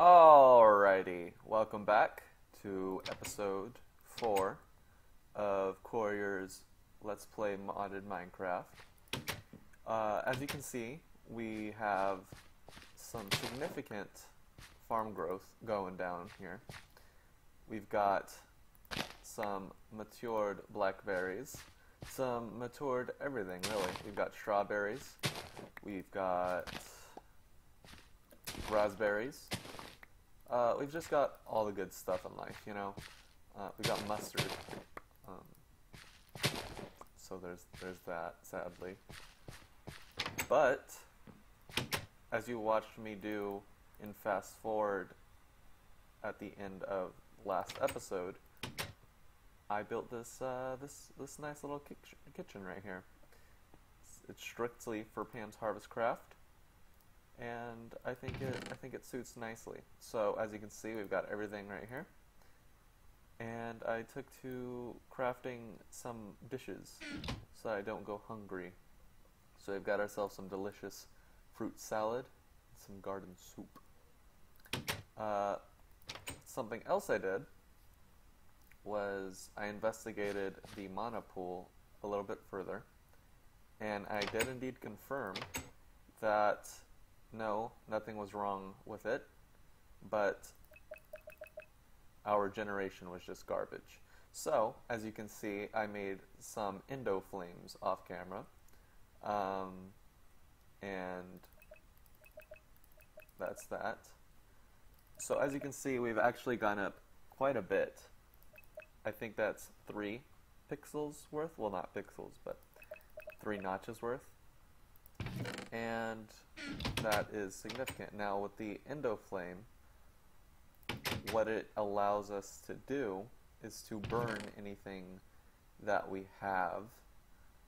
Alrighty, welcome back to episode 4 of Courier's Let's Play Modded Minecraft. As you can see, we have some significant farm growth going down here. We've got some matured blackberries, some matured everything really. We've got strawberries, we've got raspberries. We've just got all the good stuff in life, you know. We got mustard, so there's that, sadly. But as you watched me do in fast forward at the end of last episode, I built this this nice little kitchen right here. It's strictly for Pam's Harvest Craft, and I think it suits nicely. So as you can see, we've got everything right here, and I took to crafting some dishes so I don't go hungry. So we've got ourselves some delicious fruit salad, some garden soup. Something else I did was I investigated the mana pool a little bit further, and I did indeed confirm that no, nothing was wrong with it, but our generation was just garbage. So, as you can see, I made some endo flames off camera, and that's that. So as you can see, we've actually gone up quite a bit. I think that's 3 pixels worth, well, not pixels, but 3 notches worth. And that is significant. Now with the endo flame, what it allows us to do is to burn anything that we have.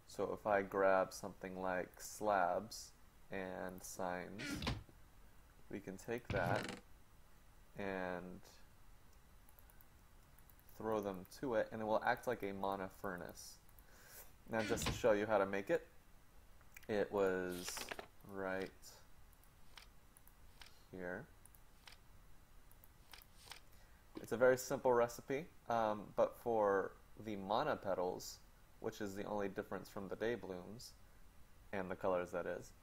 So if I grab something like slabs and signs, we can take that and throw them to it, and it will act like a mana furnace. Now just to show you how to make it, it was right here. It's a very simple recipe, but for the mana petals, which is the only difference from the day blooms, and the colors that is,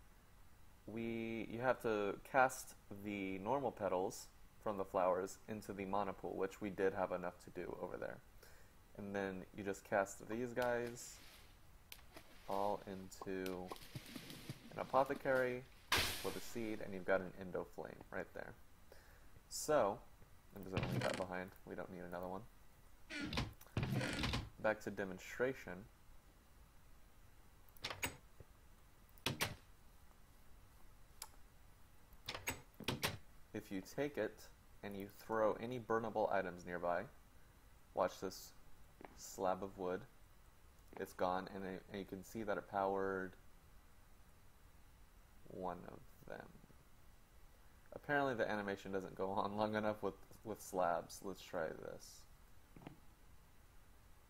you have to cast the normal petals from the flowers into the mana pool, which we did have enough to do over there. And then you just cast these guys all into an apothecary with a seed, and you've got an endo flame right there. So, I'm just going to leave that behind. We don't need another one. Back to demonstration. If you take it and you throw any burnable items nearby, watch this slab of wood, it's gone, and you can see that it powered one of them. Apparently the animation doesn't go on long enough with slabs. Let's try this.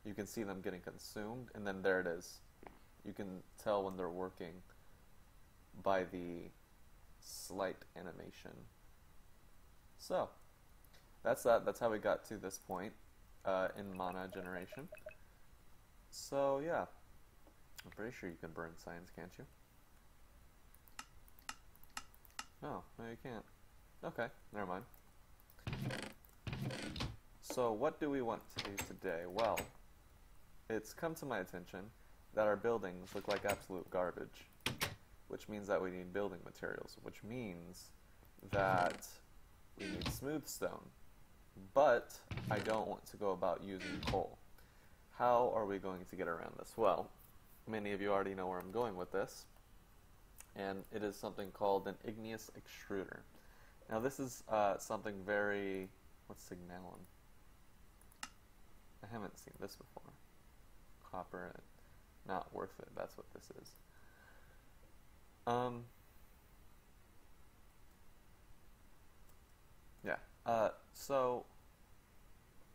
You can see them getting consumed, and then there it is. You can tell when they're working by the slight animation. So, that's that. That's how we got to this point in mana generation. So, yeah. I'm pretty sure you can burn signs, can't you? No, you can't. Okay, never mind. So, what do we want to do today? Well, it's come to my attention that our buildings look like absolute garbage, which means that we need building materials, which means that we need smooth stone. But I don't want to go about using coal. How are we going to get around this? Well, many of you already know where I'm going with this, and it is something called an igneous extruder. Now this is something very, what's signalon? I haven't seen this before. Copper, not worth it, that's what this is. So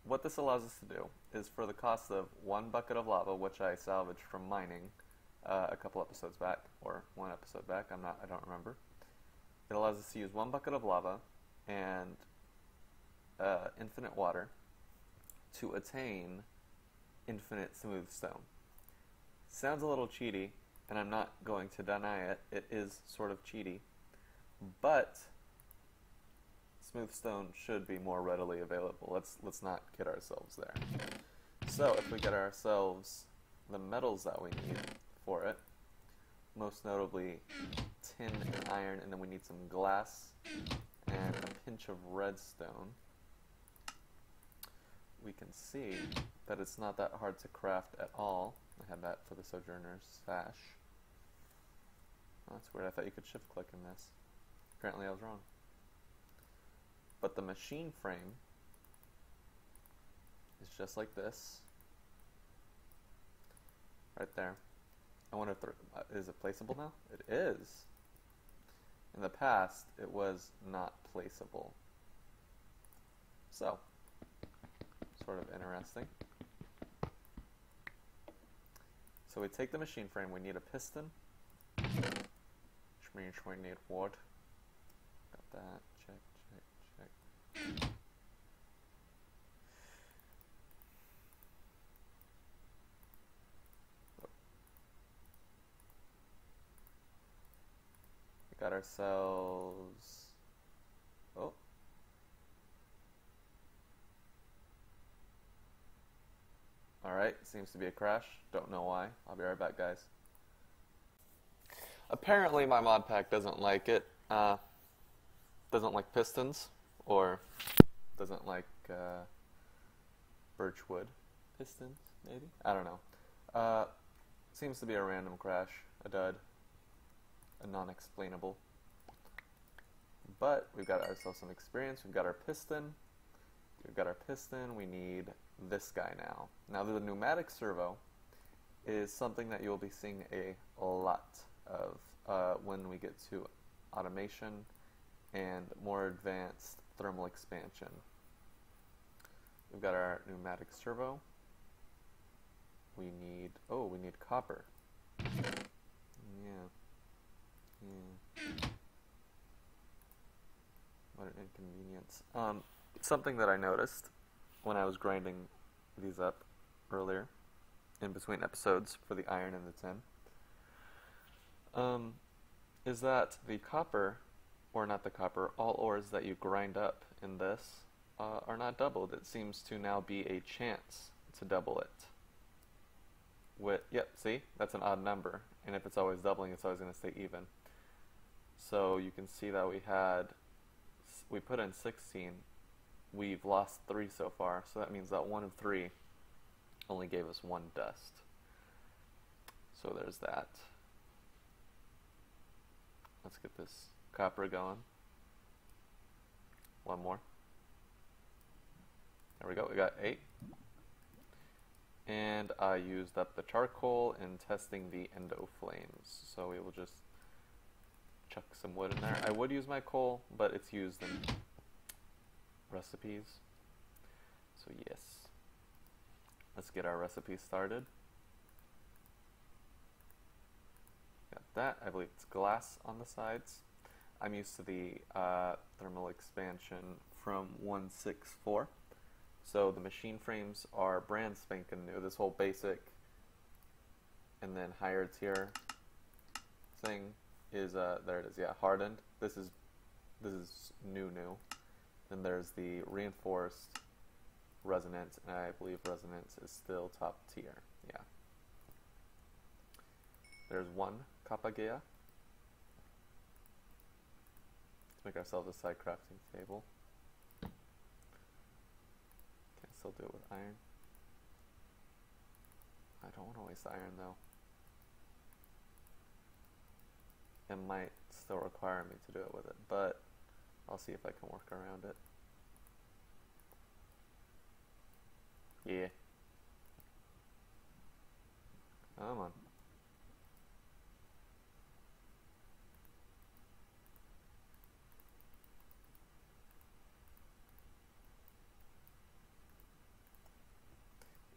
what this allows us to do is, for the cost of 1 bucket of lava, which I salvaged from mining a couple episodes back, or 1 episode back, I don't remember. It allows us to use 1 bucket of lava and infinite water to attain infinite smooth stone. Sounds a little cheaty, and I'm not going to deny it. It is sort of cheaty, but smooth stone should be more readily available. Let's not kid ourselves there. So if we get ourselves the metals that we need for it, most notably tin and iron, and then we need some glass and a pinch of redstone, we can see that it's not that hard to craft at all. I had that for the Sojourner's Sash. Oh, that's weird. I thought you could shift click in this. Apparently I was wrong. But the machine frame is just like this. Right there. I wonder if is it placeable now? It is. In the past, it was not placeable. So, sort of interesting. So we take the machine frame, we need a piston, which means we need wood. Got that, check, check, check. We got ourselves, oh. Alright, seems to be a crash. Don't know why. I'll be right back, guys. Apparently my Modpack doesn't like it. Doesn't like pistons, or doesn't like birchwood pistons, maybe? I don't know. Seems to be a random crash, a dud, a non-explainable. But we've got ourselves some experience. We've got our piston. We've got our piston. We need this guy now. Now the pneumatic servo is something that you'll be seeing a lot of when we get to automation and more advanced thermal expansion. We've got our pneumatic servo. We need copper. Yeah. What an inconvenience. Something that I noticed when I was grinding these up earlier, in between episodes for the iron and the tin, is that the copper, or not the copper, all ores that you grind up in this are not doubled. It seems to now be a chance to double it. Yep, see? That's an odd number, and if it's always doubling, it's always going to stay even. So you can see that we put in 16, we've lost 3 so far, so that means that 1 of 3 only gave us 1 dust. So there's that. Let's get this copper going. 1 more. There we go, we got 8. And I used up the charcoal in testing the endo flames, so we will just chuck some wood in there. I would use my coal, but it's used in recipes. So yes, let's get our recipe started. Got that. I believe it's glass on the sides. I'm used to the thermal expansion from 1.6.4. So the machine frames are brand spanking new. This whole basic and then higher tier thing is there it is, yeah, hardened. This is new. Then there's the reinforced resonance, and I believe resonance is still top tier. Yeah. There's 1 kapagea. Let's make ourselves a side crafting table. Can still do it with iron. I don't want to waste iron though. It might still require me to do it with it, but I'll see if I can work around it. Yeah. Come on.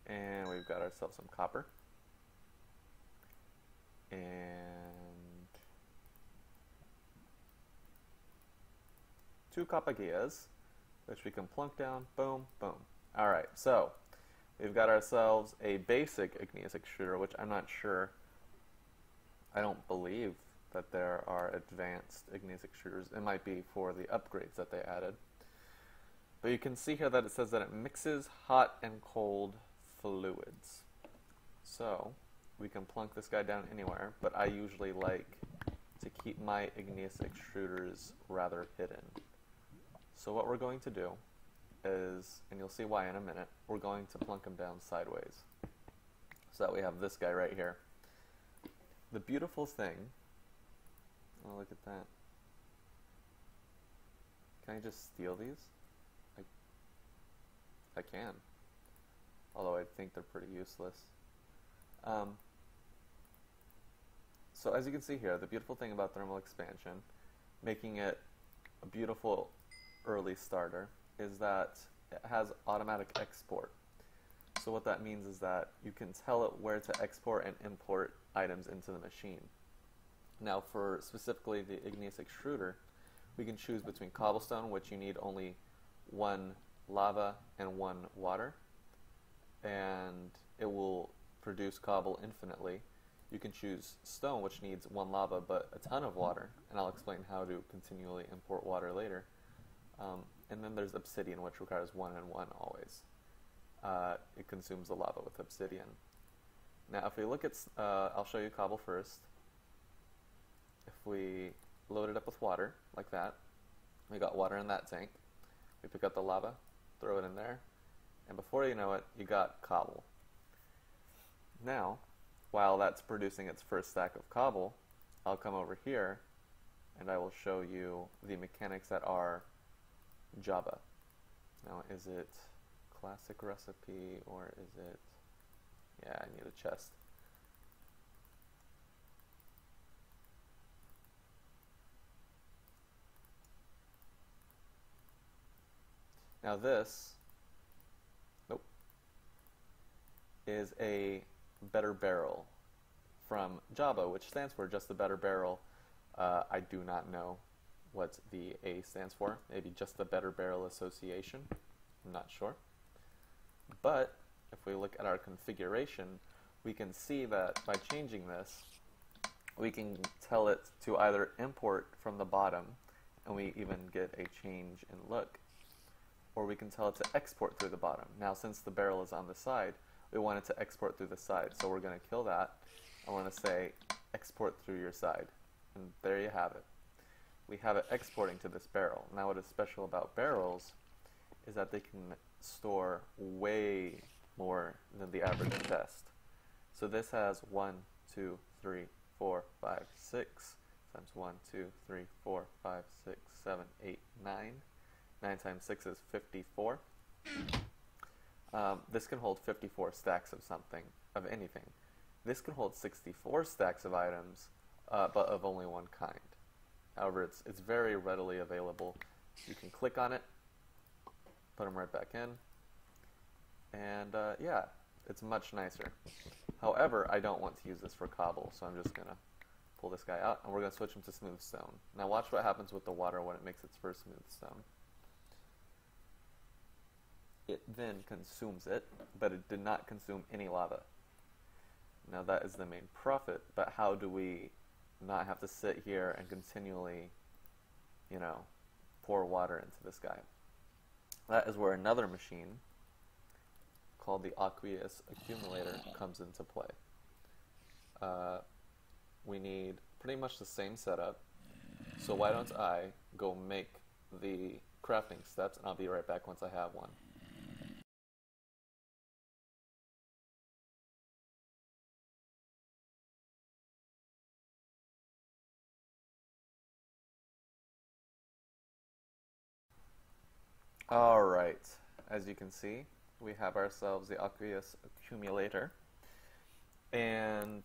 And we've got ourselves some copper. And 2 kapageas. which we can plunk down. Boom, boom. Alright, so we've got ourselves a basic igneous extruder, which I'm not sure. I don't believe that there are advanced igneous extruders. It might be for the upgrades that they added. But you can see here that it says that it mixes hot and cold fluids. So we can plunk this guy down anywhere, but I usually like to keep my igneous extruders rather hidden. So what we're going to do is, and you'll see why in a minute, we're going to plunk them down sideways. So that we have this guy right here. The beautiful thing, oh look at that. Can I just steal these? I can. Although I think they're pretty useless. So as you can see here, the beautiful thing about thermal expansion, making it a beautiful early starter, is that it has automatic export. So what that means is that you can tell it where to export and import items into the machine. Now for specifically the igneous extruder, we can choose between cobblestone, which you need only 1 lava and 1 water, and it will produce cobble infinitely. You can choose stone, which needs 1 lava but a ton of water, and I'll explain how to continually import water later. And then there's obsidian, which requires 1 and 1 always. It consumes the lava with obsidian. Now if we look at, I'll show you cobble first. If we load it up with water, like that, we got water in that tank. We pick up the lava, throw it in there, and before you know it, you got cobble. Now, while that's producing its first stack of cobble, I'll come over here and I will show you the mechanics that are Java. Now, is it classic recipe or is it, yeah, I need a chest. Now this, nope, is a better barrel from Java, which stands for just a better barrel. I do not know what the A stands for. Maybe just the Better Barrel Association. I'm not sure. But if we look at our configuration, we can see that by changing this, we can tell it to either import from the bottom, and we even get a change in look, or we can tell it to export through the bottom. Now, since the barrel is on the side, we want it to export through the side, so we're going to kill that. I want to say export through your side, and there you have it. We have it exporting to this barrel. Now, what is special about barrels is that they can store way more than the average chest. So this has 1, 2, 3, 4, 5, 6 times 1, 2, 3, 4, 5, 6, 7, 8, 9. 9 times 6 is 54. This can hold 54 stacks of something, of anything. This can hold 64 stacks of items, but of only one kind. However, it's very readily available. You can click on it, put them right back in, and yeah, it's much nicer. However, I don't want to use this for cobble, so I'm just going to pull this guy out, and we're going to switch him to smooth stone. Now watch what happens with the water when it makes its first smooth stone. It then consumes it, but it did not consume any lava. Now that is the main profit, but how do we not have to sit here and continually, you know, pour water into this guy? That is where another machine called the aqueous accumulator comes into play. We need pretty much the same setup, so why don't I go make the crafting steps, and I'll be right back once I have one. Alright, as you can see, we have ourselves the aqueous accumulator, and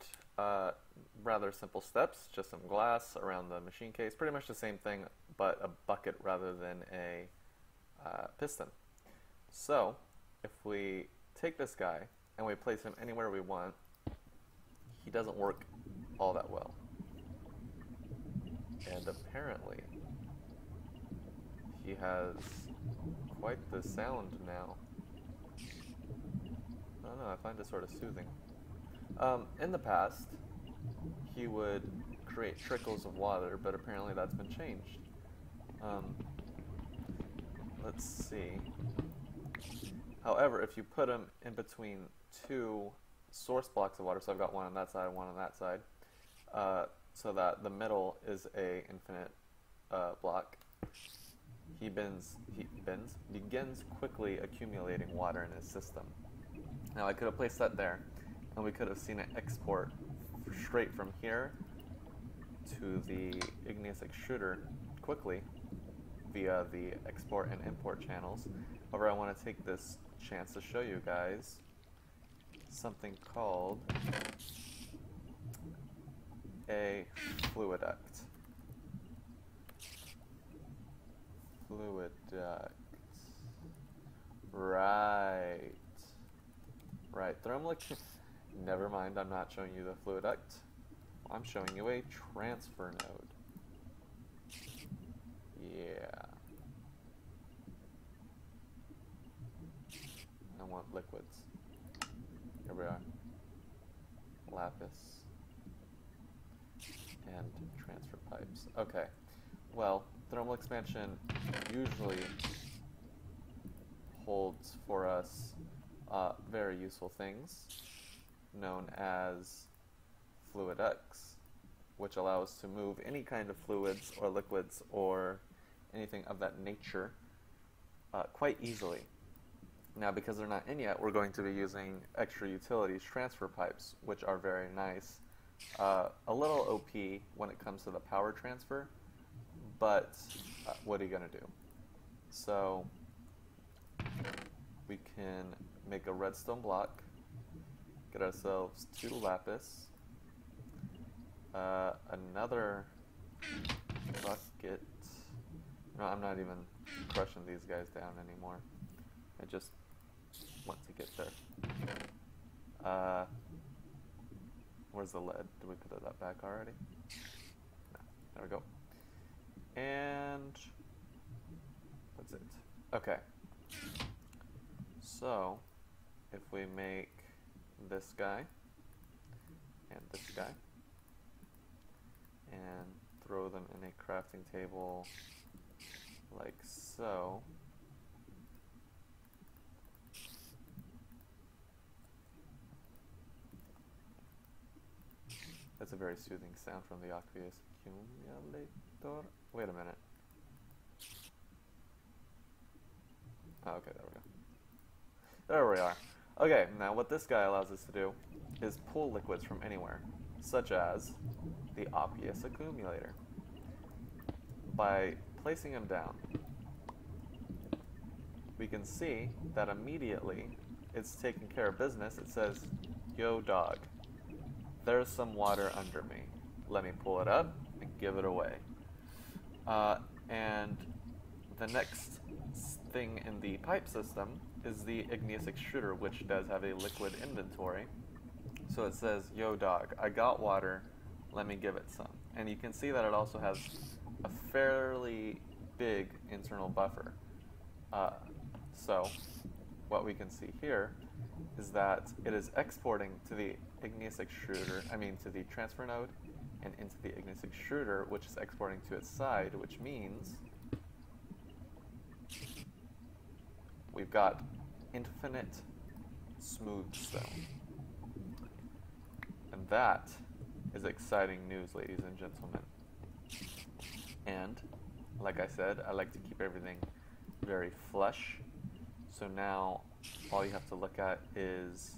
rather simple steps, just some glass around the machine case, pretty much the same thing, but a bucket rather than a piston. So, if we take this guy and we place him anywhere we want, he doesn't work all that well. And apparently, he has quite the sound now. I don't know, I find it sort of soothing. In the past, he would create trickles of water, but apparently that's been changed. Let's see. However, if you put them in between two source blocks of water, so I've got one on that side, one on that side, so that the middle is a infinite block, he begins quickly accumulating water in his system. Now I could have placed that there, and we could have seen it export straight from here to the igneous extruder quickly via the export and import channels. However, I want to take this chance to show you guys something called a fluiduct. Right. Thermal. Never mind, I'm not showing you the fluiduct. I'm showing you a transfer node. Yeah. I want liquids. Here we are. Lapis. And transfer pipes. Okay. Well, thermal expansion usually holds for us very useful things known as fluiducts, which allow us to move any kind of fluids or liquids or anything of that nature quite easily. Now, because they're not in yet, we're going to be using extra utilities transfer pipes, which are very nice. A little OP when it comes to the power transfer, but what are you going to do? So we can make a redstone block, get ourselves 2 lapis, another bucket. No, I'm not even crushing these guys down anymore. I just want to get there. Where's the lead? Did we put that back already? No. There we go. And that's it. Okay. So, if we make this guy and this guy and throw them in a crafting table like so, that's a very soothing sound from the aqueous accumulator. Wait a minute. Oh, okay, there we go. There we are. Okay, now what this guy allows us to do is pull liquids from anywhere, such as the aqueous accumulator. By placing him down, we can see that immediately it's taking care of business. It says, "Yo, dog, there's some water under me. Let me pull it up and give it away." And the next thing in the pipe system is the igneous extruder, which does have a liquid inventory. So it says, "Yo, dog, I got water. Let me give it some." And you can see that it also has a fairly big internal buffer. So what we can see here is that it is exporting to the igneous extruder, to the transfer node, and into the igneous extruder, which is exporting to its side, which means we've got infinite smooth stone. And that is exciting news, ladies and gentlemen. And, like I said, I like to keep everything very flush. So now, all you have to look at is...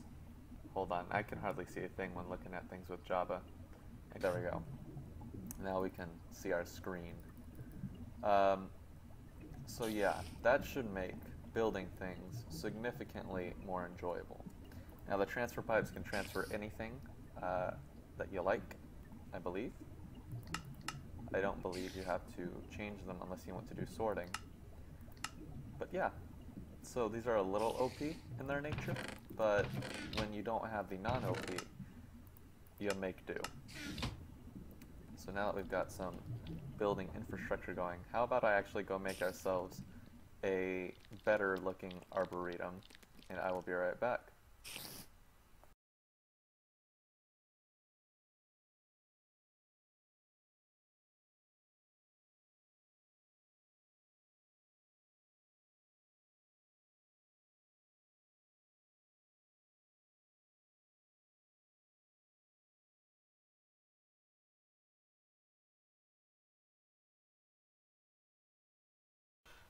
Hold on, I can hardly see a thing when looking at things with Java. There we go. Now we can see our screen. So yeah, that should make building things significantly more enjoyable. Now the transfer pipes can transfer anything that you like, I believe. I don't believe you have to change them unless you want to do sorting. But yeah, so these are a little OP in their nature, but when you don't have the non-OP, you make do. So now that we've got some building infrastructure going, how about I actually go make ourselves a better looking arboretum, and I will be right back.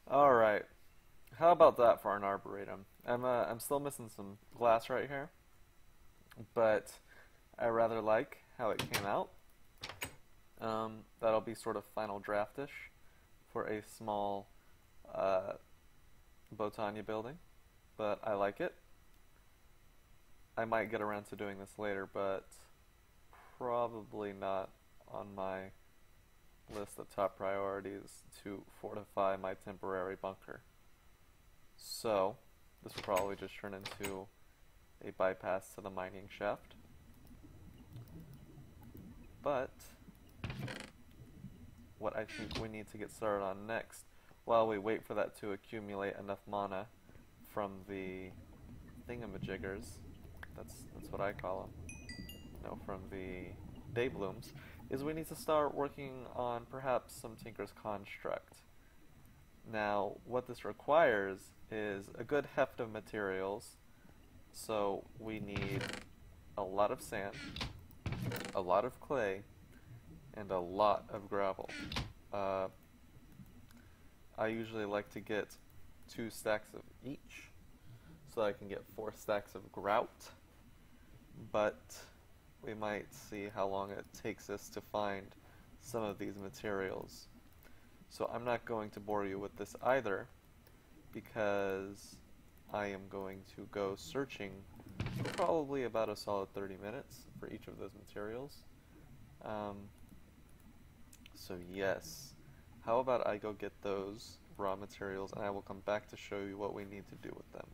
Alright, how about that for an arboretum? I'm still missing some glass right here, but I rather like how it came out. That'll be sort of final draftish for a small Botania building, but I like it. I might get around to doing this later, but probably not on my list of top priorities to fortify my temporary bunker. So, this will probably just turn into a bypass to the mining shaft. But, what I think we need to get started on next, while we wait for that to accumulate enough mana from the thingamajiggers, that's what I call them, no, from the day blooms, is we need to start working on perhaps some Tinker's Construct. Now, what this requires is a good heft of materials, so we need a lot of sand, a lot of clay, and a lot of gravel. I usually like to get 2 stacks of each, so I can get 4 stacks of grout, but we might see how long it takes us to find some of these materials. So I'm not going to bore you with this either, because I am going to go searching for probably about a solid 30 minutes for each of those materials. So yes, how about I go get those raw materials and I will come back to show you what we need to do with them.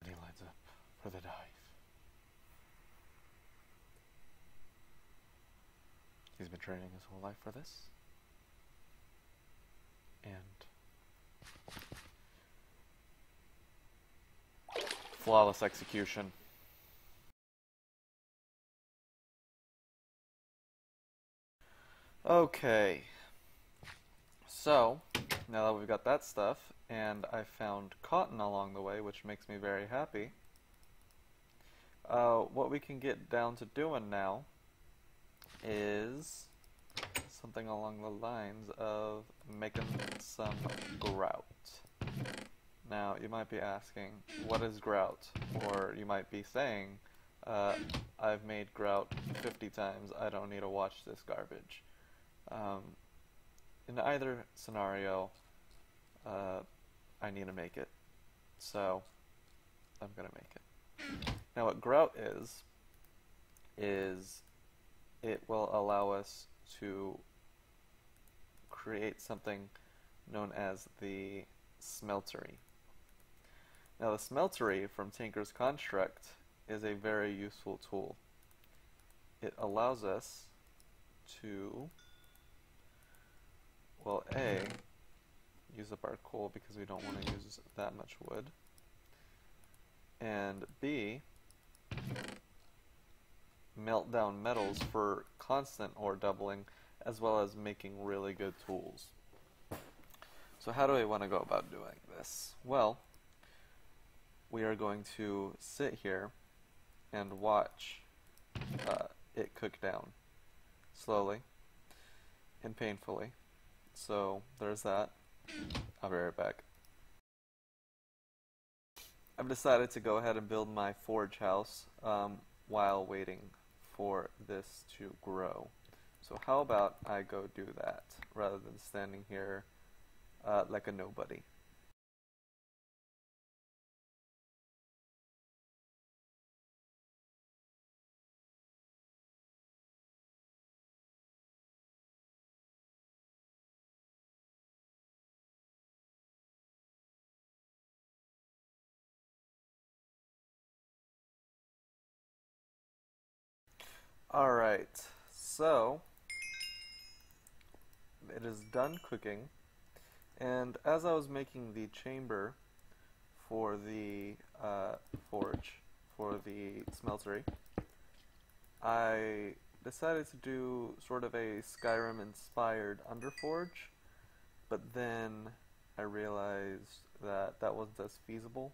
He lines up for the dive. He's been training his whole life for this. And flawless execution. Okay. So, now that we've got that stuff, and I found cotton along the way, which makes me very happy, what we can get down to doing now is something along the lines of making some grout. Now, you might be asking, what is grout? Or you might be saying, I've made grout 50 times, I don't need to watch this garbage. In either scenario, I need to make it. So, I'm going to make it. Now, what grout is it will allow us to create something known as the smeltery. Now, the smeltery from Tinker's Construct is a very useful tool. It allows us to, well, A, use up our coal because we don't want to use that much wood, and B, melt down metals for constant ore doubling, as well as making really good tools. So how do I want to go about doing this? Well, we are going to sit here and watch it cook down slowly and painfully. So there's that. I'll be right back. I've decided to go ahead and build my forge house while waiting for this to grow. So how about I go do that rather than standing here like a nobody. Alright, so it is done cooking, and as I was making the chamber for the forge, for the smeltery, I decided to do sort of a Skyrim-inspired underforge, but then I realized that that wasn't as feasible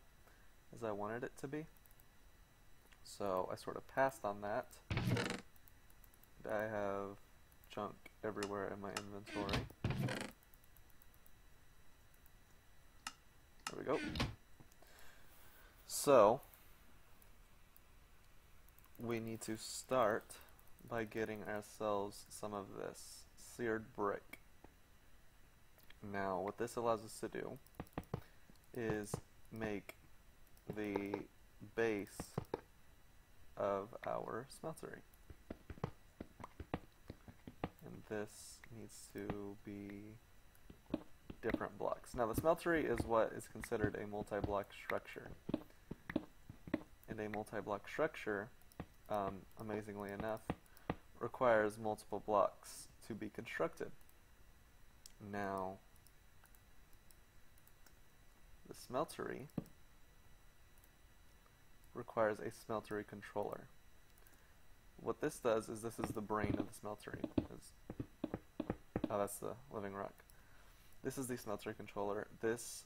as I wanted it to be. So I sort of passed on that. I have junk everywhere in my inventory. There we go. So we need to start by getting ourselves some of this seared brick. Now, what this allows us to do is make the base of our smeltery. And this needs to be different blocks. Now, the smeltery is what is considered a multi-block structure. And a multi-block structure, amazingly enough, requires multiple blocks to be constructed. Now, the smeltery requires a smeltery controller. What this does is this is the brain of the smeltery. Oh, that's the living rock. This is the smeltery controller. This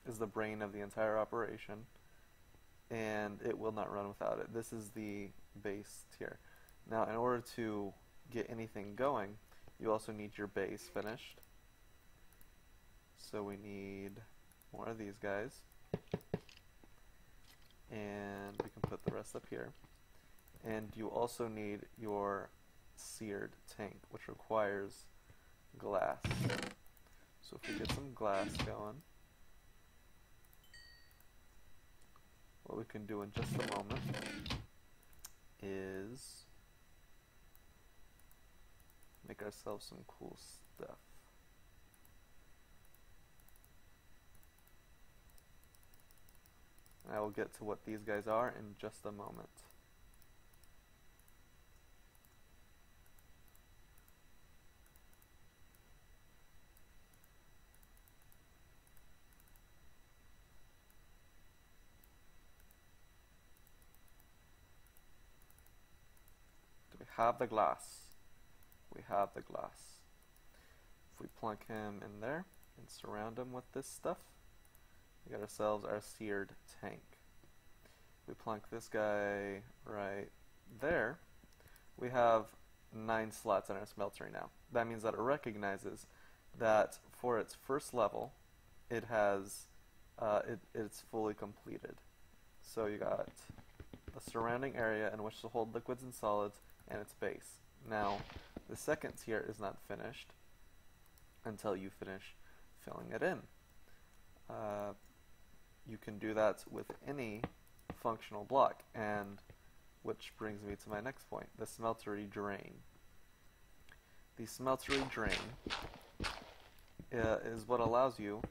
is the brain of the entire operation, and it will not run without it. This is the base tier. Now, in order to get anything going, you also need your base finished. So we need more of these guys. And we can put the rest up here. And you also need your seared tank, which requires glass. So if we get some glass going, what we can do in just a moment is make ourselves some cool stuff. I will get to what these guys are in just a moment. Do we have the glass? We have the glass. If we plunk him in there and surround him with this stuff, we got ourselves our seared tank. We plunk this guy right there. We have 9 slots in our smeltery now. That means that it recognizes that for its first level, it has it's fully completed. So you got a surrounding area in which to hold liquids and solids and its base. Now, the second tier is not finished until you finish filling it in. You can do that with any functional block, and which brings me to my next point, the smeltery drain. The smeltery drain is what allows you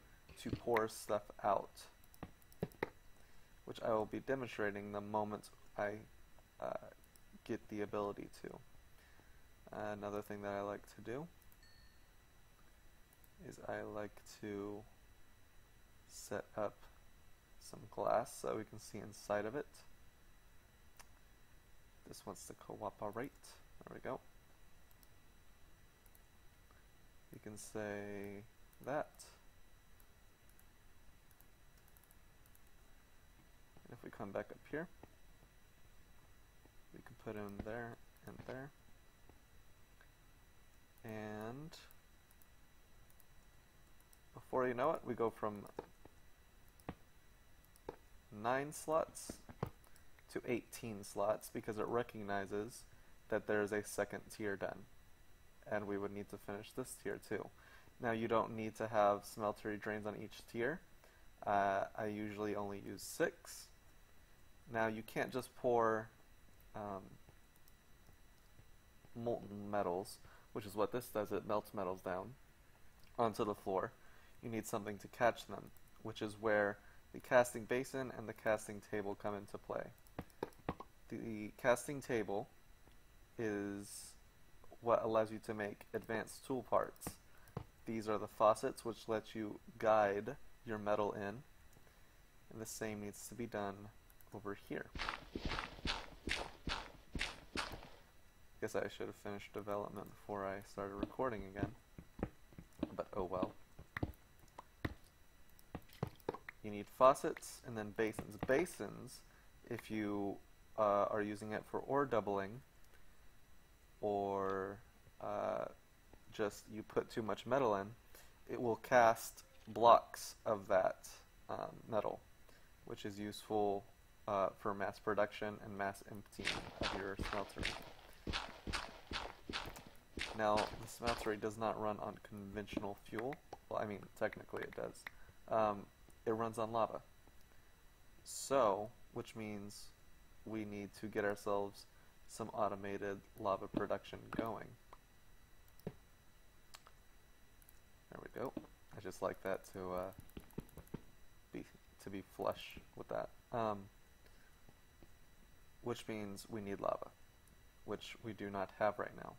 to pour stuff out, which I will be demonstrating the moment I get the ability to. Another thing that I like to do is I like to set up some glass so we can see inside of it. This wants to cooperate. There we go. You can say that. And if we come back up here, we can put him there and there. And before you know it, we go from 9 slots to 18 slots because it recognizes that there's a second tier done. And we would need to finish this tier too. Now, you don't need to have smeltery drains on each tier. I usually only use 6. Now, you can't just pour molten metals, which is what this does. It melts metals down onto the floor. You need something to catch them, which is where the casting basin and the casting table come into play. The casting table is what allows you to make advanced tool parts. These are the faucets which let you guide your metal in, and the same needs to be done over here. Guess I should have finished development before I started recording again, but oh well. You need faucets and then basins. Basins, if you are using it for ore doubling, or just you put too much metal in, it will cast blocks of that metal, which is useful for mass production and mass emptying of your smeltery. Now, the smeltery does not run on conventional fuel. Well, I mean, technically it does. It runs on lava. So, which means we need to get ourselves some automated lava production going. There we go. I just like that to be flush with that. Which means we need lava, which we do not have right now.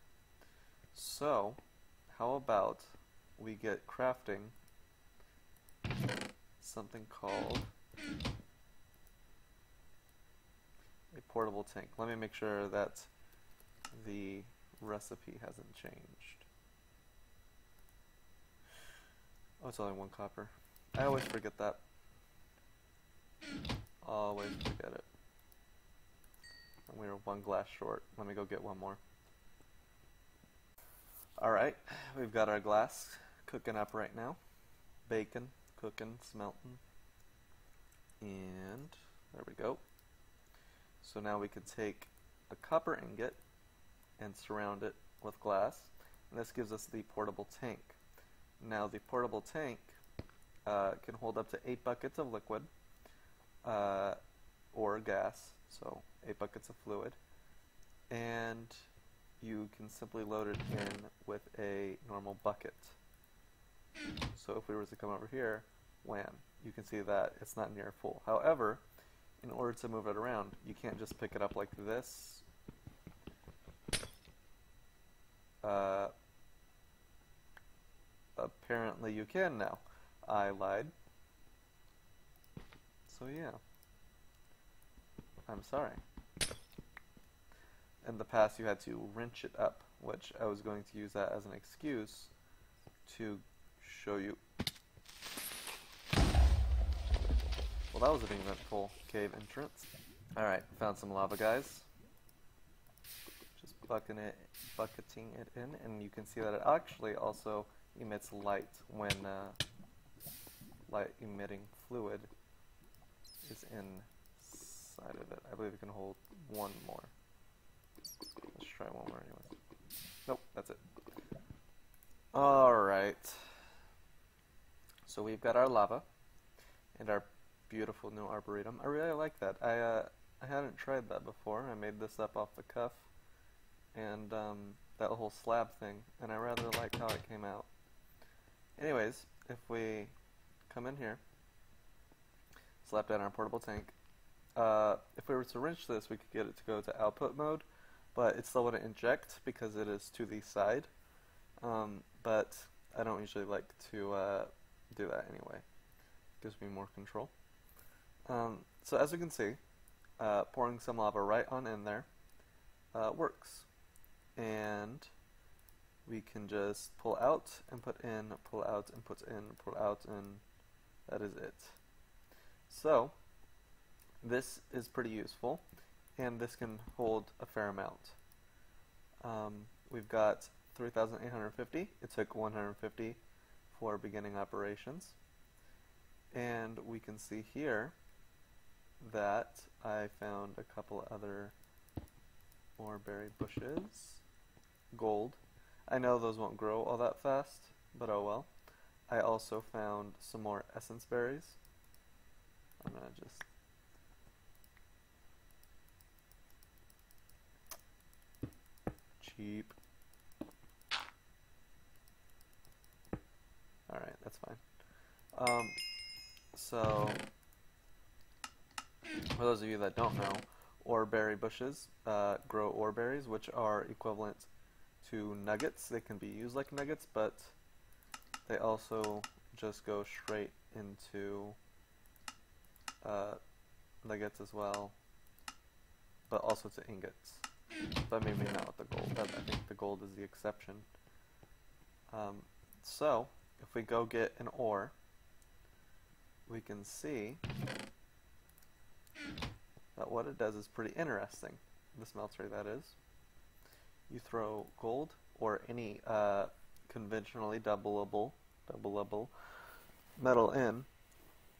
So, how about we get crafting something called a portable tank. Let me make sure that the recipe hasn't changed. Oh, it's only 1 copper. I always forget that. Always forget it. And we are 1 glass short. Let me go get 1 more. Alright, we've got our glass cooking up right now. Bacon, cooking, smelting. And there we go. So now we can take a copper ingot and surround it with glass. And this gives us the portable tank. Now the portable tank can hold up to 8 buckets of liquid or gas, so 8 buckets of fluid. And you can simply load it in with a normal bucket. So if we were to come over here, wham, you can see that it's not near full. However, in order to move it around, you can't just pick it up like this. Apparently you can now. I lied. So yeah. I'm sorry. In the past you had to wrench it up, which I was going to use that as an excuse to show you. Well, that was an eventful cave entrance. Alright, found some lava, guys. Just bucketing it in, and you can see that it actually also emits light when light emitting fluid is inside of it. I believe it can hold 1 more. Let's try 1 more anyway. Nope, that's it. Alright. So we've got our lava and our beautiful new arboretum. I really like that. I hadn't tried that before. I made this up off the cuff, and that whole slab thing, and I rather like how it came out. Anyways, if we come in here, slap down our portable tank, if we were to wrench this, we could get it to go to output mode, but it still wouldn't inject because it is to the side. But I don't usually like to do that anyway. It gives me more control. So as you can see, pouring some lava right on in there works. And we can just pull out and put in, pull out and put in, pull out, and that is it. So this is pretty useful, and this can hold a fair amount. We've got 3,850. It took 150 for beginning operations. And we can see here that I found a couple other more berry bushes. Gold. I know those won't grow all that fast, but oh well. I also found some more essence berries. I'm gonna just... cheap. Alright, that's fine. So, for those of you that don't know, ore berry bushes grow ore berries, which are equivalent to nuggets. They can be used like nuggets, but they also just go straight into nuggets as well, but also to ingots. But maybe not with the gold. I think the gold is the exception. So, if we go get an ore, we can see that what it does is pretty interesting. The smeltery, that is. You throw gold or any conventionally doubleable metal in,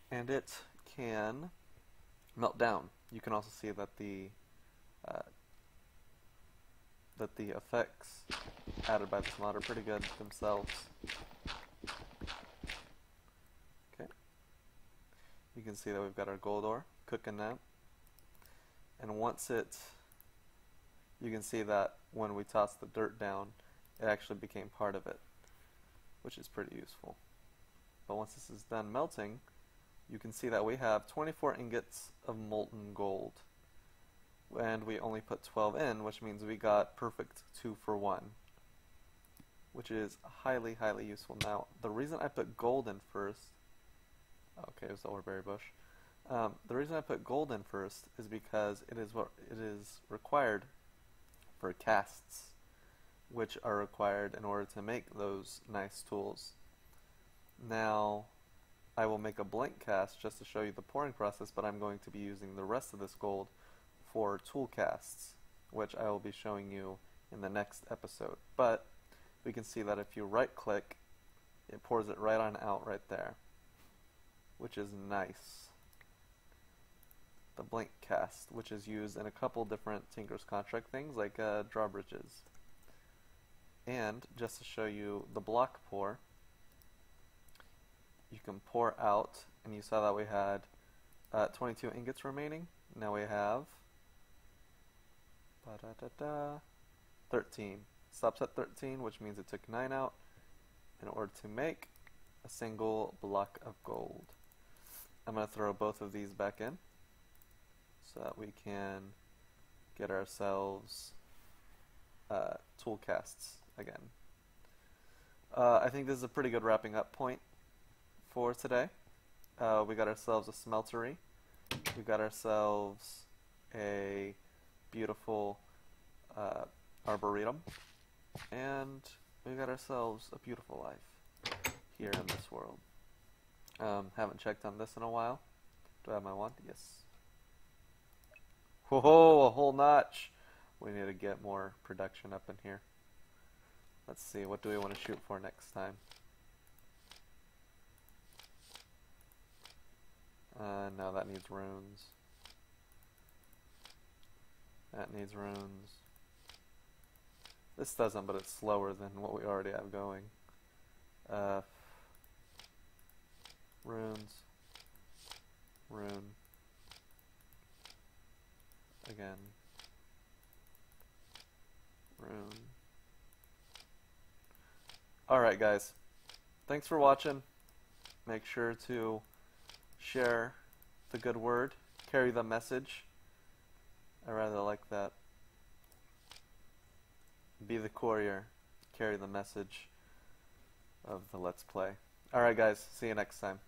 and it can melt down. You can also see that the effects added by the mod are pretty good themselves. Okay, you can see that we've got our gold ore cooking now, and once you can see that when we toss the dirt down, it actually became part of it, which is pretty useful. But once this is done melting, you can see that we have 24 ingots of molten gold. And we only put 12 in, which means we got perfect 2 for 1, which is highly, highly useful. Now, the reason I put gold in first, okay, it was the oreberry bush. The reason I put gold in first is because it is required for casts, which are required in order to make those nice tools. Now, I will make a blank cast just to show you the pouring process, but I'm going to be using the rest of this gold for tool casts, which I will be showing you in the next episode. But we can see that if you right click, it pours it right on out right there, which is nice. The blank cast, which is used in a couple different Tinker's Contract things like drawbridges. And just to show you the block pour, you can pour out, and you saw that we had 22 ingots remaining. Now we have 13. Stops at 13, which means it took 9 out in order to make a single block of gold. I'm going to throw both of these back in so that we can get ourselves tool casts again. I think this is a pretty good wrapping up point for today. We got ourselves a smeltery. We got ourselves a beautiful arboretum, and we got ourselves a beautiful life here in this world. Haven't checked on this in a while. Do I have my wand? Yes. Whoa, a whole notch. We need to get more production up in here. Let's see, what do we want to shoot for next time? No, that needs runes. That needs runes. This doesn't, but it's slower than what we already have going. Runes. Rune. Again. Rune. Alright guys, thanks for watching. Make sure to share the good word, carry the message. I rather like that. Be the courier, carry the message of the Let's Play. Alright guys, see you next time.